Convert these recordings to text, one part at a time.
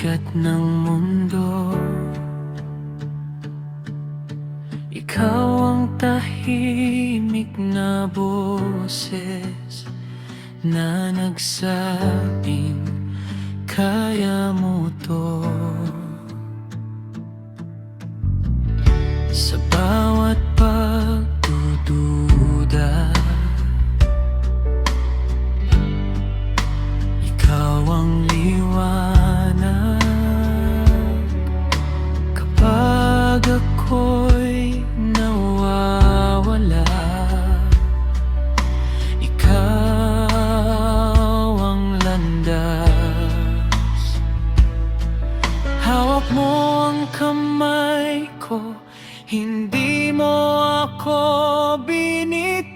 bigat ng mundo, ikaw ang tahimik na boses na nagsabing kaya mo to. Sa bawat pagdududa, ikaw ang liwanag. Kapag ako'y nawawala, ikaw ang landas. Hawak mo ang kamay ko, hindi mo ako binitawan.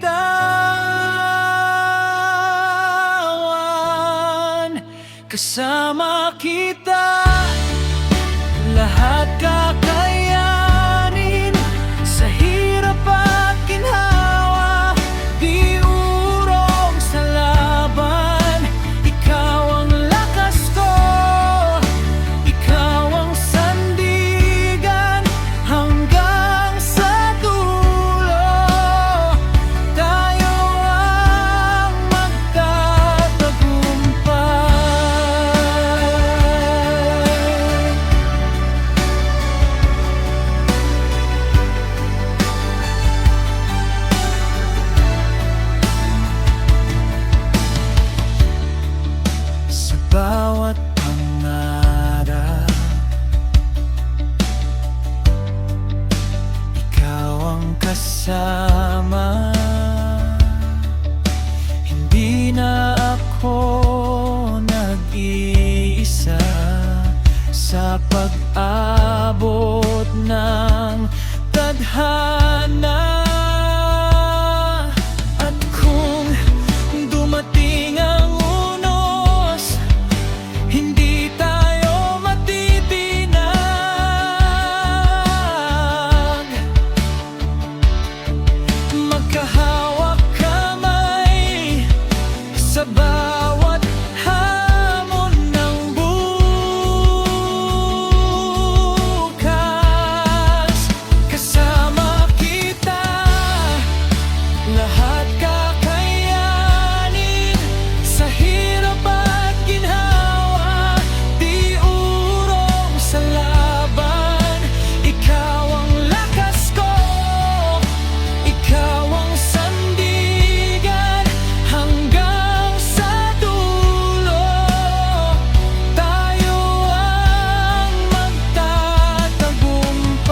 Kasama kita, lahat kakayanin. Sa hirap at ginhawa, di urong sa laban. Ikaw ang lakas ko, ikaw ang sandigan. Hanggang sa dulo, tayo ang magtatagumpay. Sa bawat pangarap, ikaw ang kasama. Hindi na ako nag-iisa sa pag-abot ng tadhana. At kung dumating ang unos, hindi tayo matitinag. Magkahawak kamay sa bawat hamon ng bukas. Kasama kita, lahat kakayanin. Sa hirap at ginhawa, di urong sa laban. Ikaw ang lakas ko, ikaw ang sandigan. Hanggang sa dulo, tayo ang magtatagumpay.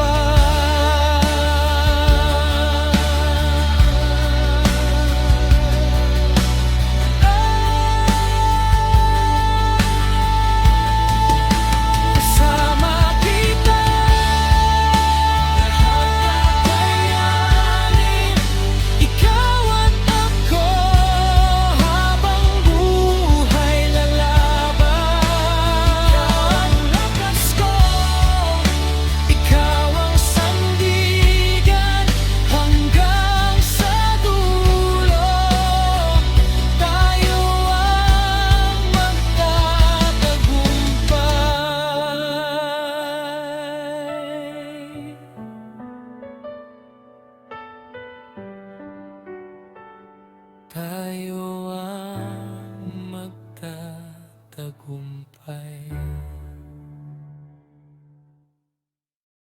Kasama kita, lahat kakayanin. Ikaw at ako, habang buhay lalaban. Ikaw ang lakas ko, ikaw ang sandigan. Hanggang sa dulo, tayo ang magtatagumpay. Tayo ang magtatagumpay.